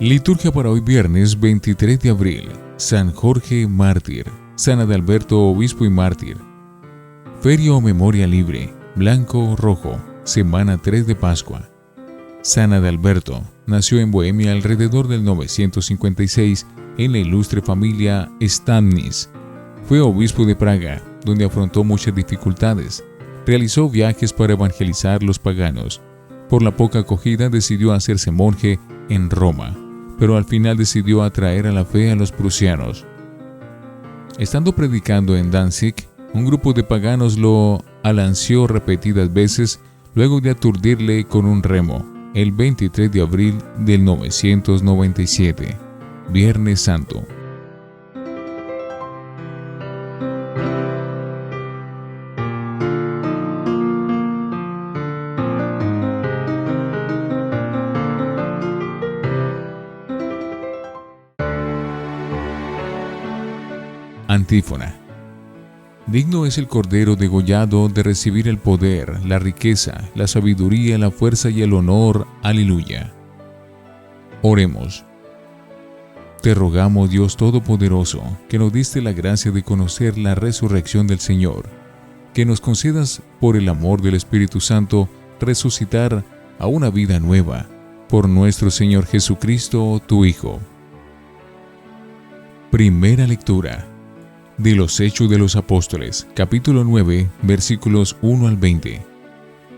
Liturgia para hoy viernes 23 de abril. San Jorge Mártir. San Adalberto Obispo y Mártir. Feria o memoria libre. Blanco o rojo. Semana 3 de Pascua. San Adalberto nació en Bohemia alrededor del 956 en la ilustre familia Stambnis. Fue obispo de Praga, donde afrontó muchas dificultades. Realizó viajes para evangelizar los paganos. Por la poca acogida decidió hacerse monje en Roma, pero al final decidió atraer a la fe a los prusianos. Estando predicando en Danzig, un grupo de paganos lo alanceó repetidas veces luego de aturdirle con un remo, el 23 de abril del 997, Viernes Santo. Antífona. Digno es el Cordero degollado de recibir el poder, la riqueza, la sabiduría, la fuerza y el honor. Aleluya. Oremos. Te rogamos, Dios Todopoderoso, que nos diste la gracia de conocer la resurrección del Señor, que nos concedas, por el amor del Espíritu Santo, resucitar a una vida nueva, por nuestro Señor Jesucristo, tu Hijo. Primera lectura de los Hechos de los Apóstoles, capítulo 9, versículos 1 al 20.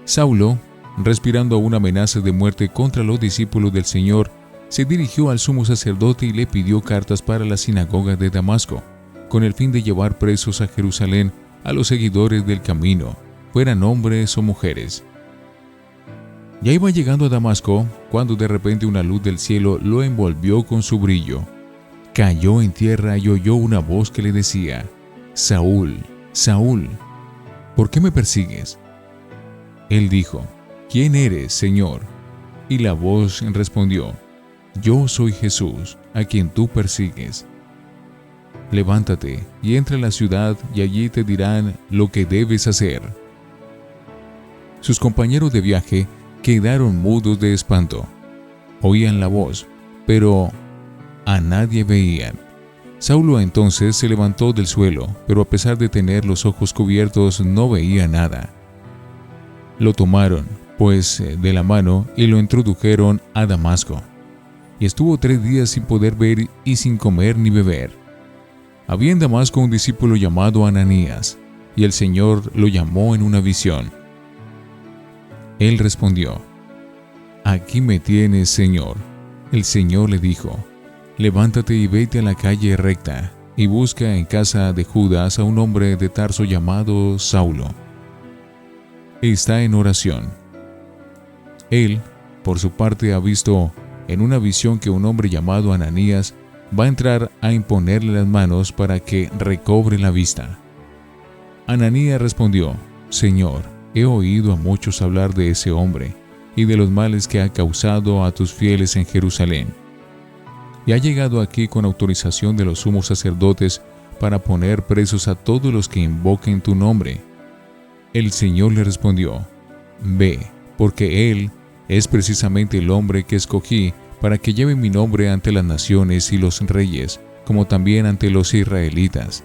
Saulo, respirando una amenaza de muerte contra los discípulos del Señor, se dirigió al sumo sacerdote y le pidió cartas para la sinagoga de Damasco, con el fin de llevar presos a Jerusalén a los seguidores del camino, fueran hombres o mujeres. Ya iba llegando a Damasco, cuando de repente una luz del cielo lo envolvió con su brillo. Cayó en tierra y oyó una voz que le decía: Saúl, Saúl, ¿por qué me persigues? Él dijo: ¿Quién eres, Señor? Y la voz respondió: Yo soy Jesús, a quien tú persigues. Levántate y entra a la ciudad y allí te dirán lo que debes hacer. Sus compañeros de viaje quedaron mudos de espanto. Oían la voz, pero a nadie veían. Saulo entonces se levantó del suelo, pero a pesar de tener los ojos cubiertos no veía nada. Lo tomaron, pues, de la mano y lo introdujeron a Damasco. Y estuvo 3 días sin poder ver y sin comer ni beber. Había en Damasco un discípulo llamado Ananías, y el Señor lo llamó en una visión. Él respondió: Aquí me tienes, Señor. El Señor le dijo: Levántate y vete a la calle recta, y busca en casa de Judas a un hombre de Tarso llamado Saulo. Está en oración. Él, por su parte, ha visto en una visión que un hombre llamado Ananías va a entrar a imponerle las manos para que recobre la vista. Ananías respondió: Señor, he oído a muchos hablar de ese hombre y de los males que ha causado a tus fieles en Jerusalén. Y ha llegado aquí con autorización de los sumos sacerdotes para poner presos a todos los que invoquen tu nombre. El Señor le respondió: Ve, porque él es precisamente el hombre que escogí para que lleve mi nombre ante las naciones y los reyes, como también ante los israelitas.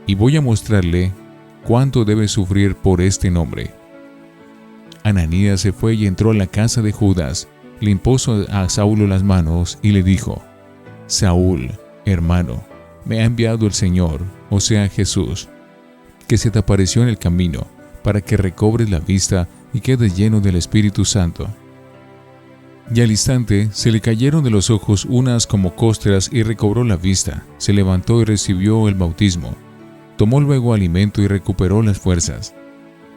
Y voy a mostrarle cuánto debe sufrir por este nombre. Ananías se fue y entró a la casa de Judas, le impuso a Saulo las manos y le dijo: Saúl, hermano, me ha enviado el Señor, o sea Jesús, que se te apareció en el camino, para que recobres la vista y quedes lleno del Espíritu Santo. Y al instante se le cayeron de los ojos unas como costras y recobró la vista, se levantó y recibió el bautismo. Tomó luego alimento y recuperó las fuerzas.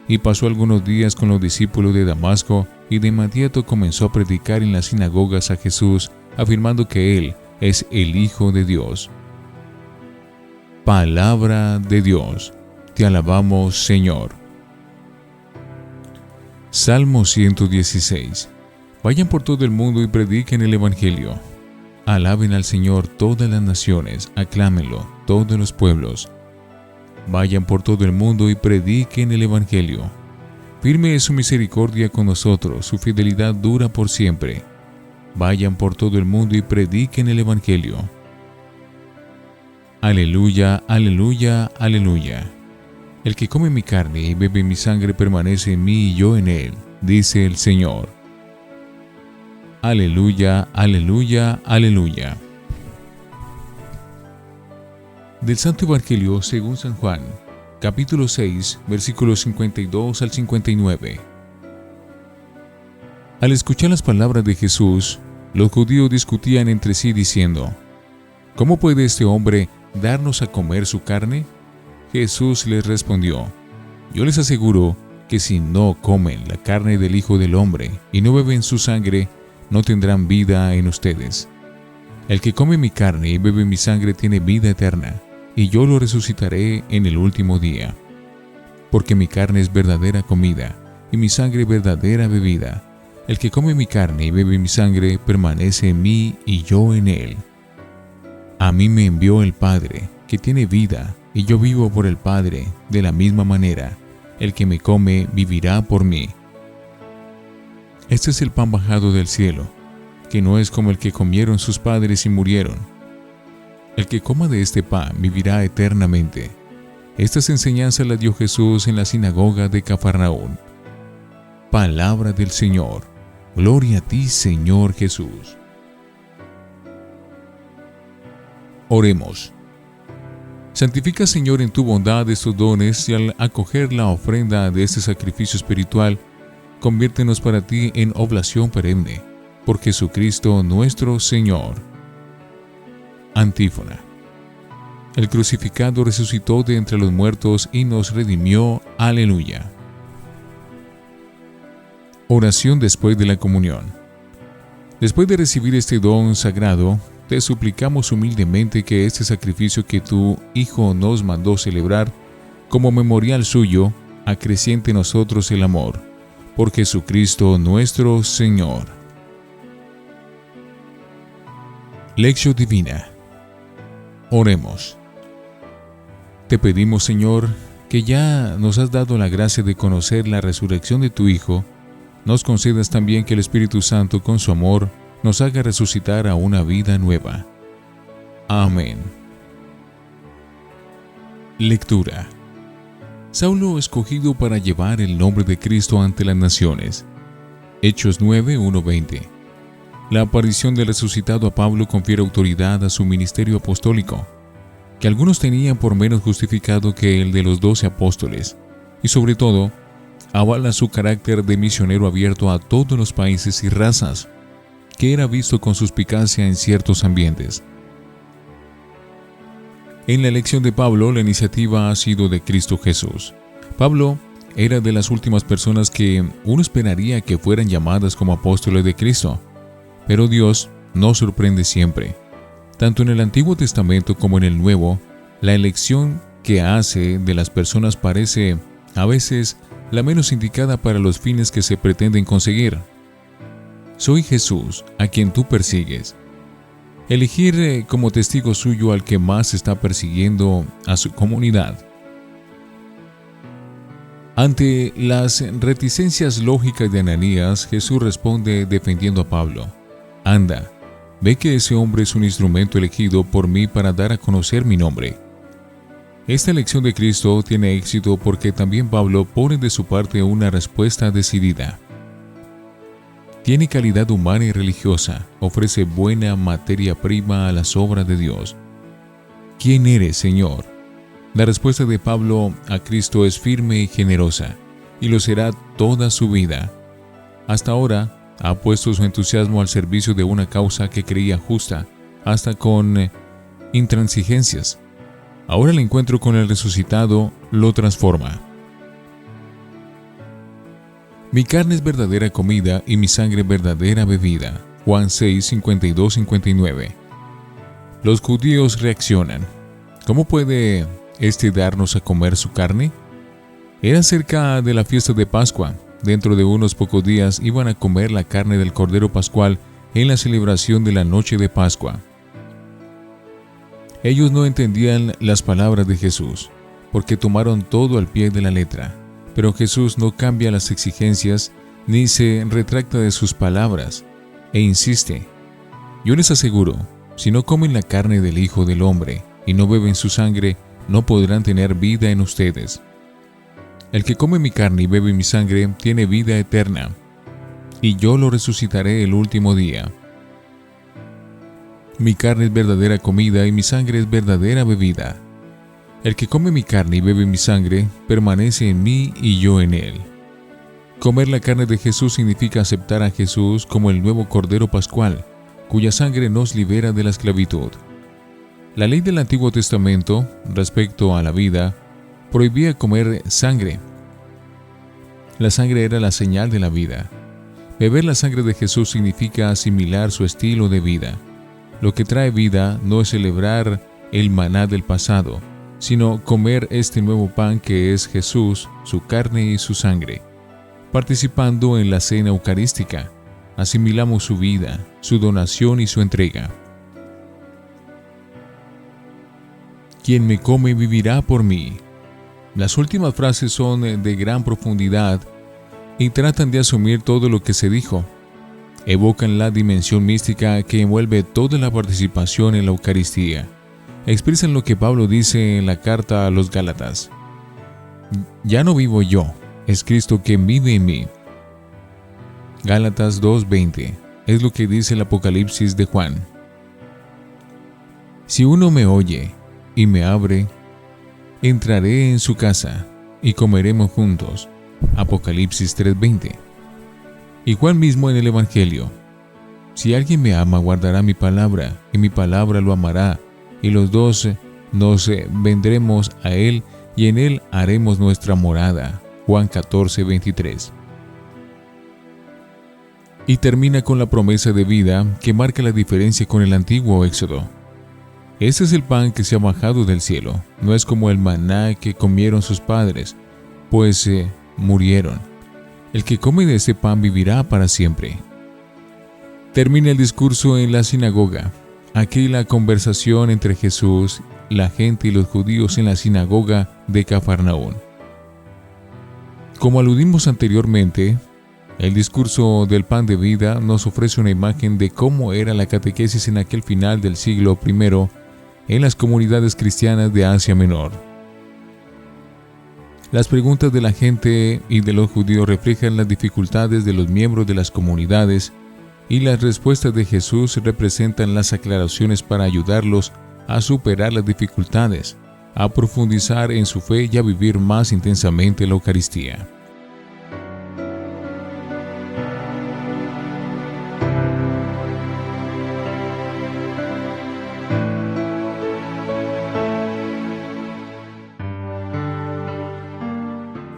Y pasó algunos días con los discípulos de Damasco, y de inmediato comenzó a predicar en las sinagogas a Jesús, afirmando que Él es el Hijo de Dios. Palabra de Dios. Te alabamos, Señor. Salmo 116. Vayan por todo el mundo y prediquen el Evangelio. Alaben al Señor todas las naciones, aclámenlo todos los pueblos. Vayan por todo el mundo y prediquen el Evangelio. Firme es su misericordia con nosotros, su fidelidad dura por siempre. Vayan por todo el mundo y prediquen el Evangelio. Aleluya, aleluya, aleluya. El que come mi carne y bebe mi sangre permanece en mí y yo en él, dice el Señor. Aleluya, aleluya, aleluya. Del Santo Evangelio según San Juan, capítulo 6, versículos 52 al 59. Al escuchar las palabras de Jesús, los judíos discutían entre sí diciendo: ¿Cómo puede este hombre darnos a comer su carne? Jesús les respondió: Yo les aseguro que si no comen la carne del Hijo del Hombre y no beben su sangre, no tendrán vida en ustedes. El que come mi carne y bebe mi sangre tiene vida eterna, y yo lo resucitaré en el último día. Porque mi carne es verdadera comida, y mi sangre verdadera bebida. El que come mi carne y bebe mi sangre permanece en mí y yo en él. A mí me envió el Padre, que tiene vida, y yo vivo por el Padre. De la misma manera, el que me come vivirá por mí. Este es el pan bajado del cielo, que no es como el que comieron sus padres y murieron. El que coma de este pan vivirá eternamente. Estas enseñanzas las dio Jesús en la sinagoga de Cafarnaúm. Palabra del Señor. Gloria a ti, Señor Jesús. Oremos. Santifica, Señor, en tu bondad estos dones, y al acoger la ofrenda de este sacrificio espiritual, conviértenos para ti en oblación perenne, por Jesucristo nuestro Señor. Antífona. El crucificado resucitó de entre los muertos y nos redimió. Aleluya. Oración después de la comunión. Después de recibir este don sagrado, te suplicamos humildemente que este sacrificio que tu Hijo nos mandó celebrar como memorial suyo, acreciente en nosotros el amor. Por Jesucristo nuestro Señor. Lección Divina. Oremos. Te pedimos, Señor, que ya nos has dado la gracia de conocer la resurrección de tu Hijo, nos concedas también que el Espíritu Santo, con su amor, nos haga resucitar a una vida nueva. Amén. Lectura. Saulo escogido para llevar el nombre de Cristo ante las naciones. Hechos 9, 1-20. La aparición del resucitado a Pablo confiere autoridad a su ministerio apostólico, que algunos tenían por menos justificado que el de los 12 apóstoles, y sobre todo, avala su carácter de misionero abierto a todos los países y razas, que era visto con suspicacia en ciertos ambientes. En la elección de Pablo, la iniciativa ha sido de Cristo Jesús. Pablo era de las últimas personas que uno esperaría que fueran llamadas como apóstoles de Cristo, pero Dios nos sorprende siempre. Tanto en el Antiguo Testamento como en el Nuevo, la elección que hace de las personas parece, a veces, la menos indicada para los fines que se pretenden conseguir. Soy Jesús, a quien tú persigues. Elegir como testigo suyo al que más está persiguiendo a su comunidad. Ante las reticencias lógicas de Ananías, Jesús responde defendiendo a Pablo: Anda, ve que ese hombre es un instrumento elegido por mí para dar a conocer mi nombre. Esta elección de Cristo tiene éxito porque también Pablo pone de su parte una respuesta decidida. Tiene calidad humana y religiosa, ofrece buena materia prima a las obras de Dios. ¿Quién eres, Señor? La respuesta de Pablo a Cristo es firme y generosa, y lo será toda su vida. Hasta ahora, ha puesto su entusiasmo al servicio de una causa que creía justa, hasta con intransigencias. Ahora el encuentro con el resucitado lo transforma. Mi carne es verdadera comida y mi sangre verdadera bebida. Juan 6, 52-59. Los judíos reaccionan. ¿Cómo puede este darnos a comer su carne? Era cerca de la fiesta de Pascua. Dentro de unos pocos días iban a comer la carne del Cordero Pascual en la celebración de la noche de Pascua. Ellos no entendían las palabras de Jesús, porque tomaron todo al pie de la letra. Pero Jesús no cambia las exigencias ni se retracta de sus palabras. e insiste: yo les aseguro, si no comen la carne del Hijo del Hombre y no beben su sangre, no podrán tener vida en ustedes. El que come mi carne y bebe mi sangre tiene vida eterna, y yo lo resucitaré el último día. Mi carne es verdadera comida y mi sangre es verdadera bebida. El que come mi carne y bebe mi sangre permanece en mí y yo en él. Comer la carne de Jesús significa aceptar a Jesús como el nuevo Cordero Pascual, cuya sangre nos libera de la esclavitud. La ley del Antiguo Testamento, respecto a la vida, prohibía comer sangre. La sangre era la señal de la vida. Beber la sangre de Jesús significa asimilar su estilo de vida. Lo que trae vida no es celebrar el maná del pasado, sino comer este nuevo pan que es Jesús, su carne y su sangre. Participando en la cena eucarística, asimilamos su vida, su donación y su entrega. Quien me come vivirá por mí. Las últimas frases son de gran profundidad y tratan de asumir todo lo que se dijo. Evocan la dimensión mística que envuelve toda la participación en la Eucaristía. Expresan lo que Pablo dice en la carta a los Gálatas: ya no vivo yo, es Cristo quien vive en mí. Gálatas 2:20 es lo que dice el Apocalipsis de Juan. Si uno me oye y me abre, entraré en su casa y comeremos juntos. Apocalipsis 3:20. Y Juan mismo en el Evangelio: si alguien me ama, guardará mi palabra, y mi palabra lo amará, y los dos nos vendremos a él, y en él haremos nuestra morada. Juan 14:23. Y termina con la promesa de vida que marca la diferencia con el antiguo Éxodo. Este es el pan que se ha bajado del cielo, no es como el maná que comieron sus padres, pues murieron. El que come de ese pan vivirá para siempre. Termina el discurso en la sinagoga. Aquí la conversación entre Jesús, la gente y los judíos en la sinagoga de Cafarnaún. Como aludimos anteriormente, el discurso del pan de vida nos ofrece una imagen de cómo era la catequesis en aquel final del siglo I en las comunidades cristianas de Asia Menor. Las preguntas de la gente y de los judíos reflejan las dificultades de los miembros de las comunidades, y las respuestas de Jesús representan las aclaraciones para ayudarlos a superar las dificultades, a profundizar en su fe y a vivir más intensamente la Eucaristía.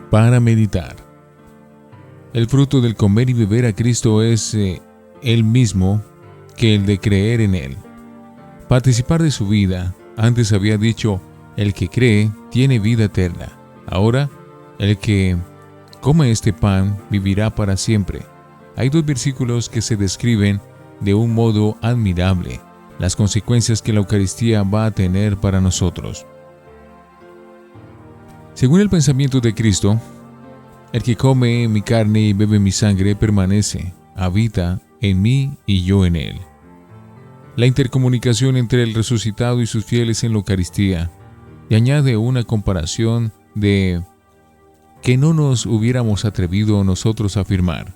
Para meditar. El fruto del comer y beber a Cristo es el mismo que el de creer en Él. Participar de su vida. Antes había dicho: el que cree tiene vida eterna. Ahora, el que come este pan vivirá para siempre. Hay dos versículos que se describen de un modo admirable las consecuencias que la Eucaristía va a tener para nosotros. Según el pensamiento de Cristo, el que come mi carne y bebe mi sangre permanece, habita en mí y yo en él. La intercomunicación entre el resucitado y sus fieles en la Eucaristía, y añade una comparación de que no nos hubiéramos atrevido nosotros a afirmar.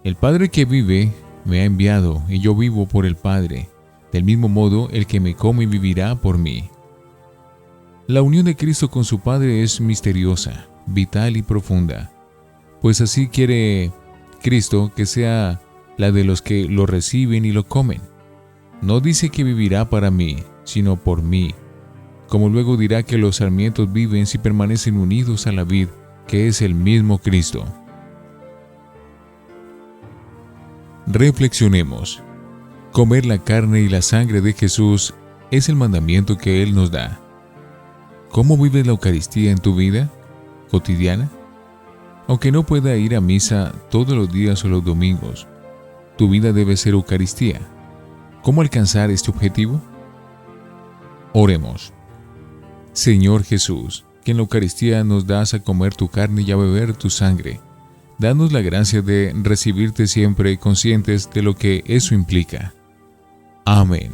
El Padre que vive me ha enviado, y yo vivo por el Padre. Del mismo modo, el que me come vivirá por mí. La unión de Cristo con su Padre es misteriosa, vital y profunda, pues así quiere Cristo que sea la de los que lo reciben y lo comen. No dice que vivirá para mí, sino por mí, como luego dirá que los sarmientos viven si permanecen unidos a la vid, que es el mismo Cristo. Reflexionemos. Comer la carne y la sangre de Jesús es el mandamiento que Él nos da. ¿Cómo vives la Eucaristía en tu vida cotidiana? Aunque no pueda ir a misa todos los días o los domingos, tu vida debe ser Eucaristía. ¿Cómo alcanzar este objetivo? Oremos. Señor Jesús, que en la Eucaristía nos das a comer tu carne y a beber tu sangre, Danos la gracia de recibirte siempre conscientes de lo que eso implica. Amén.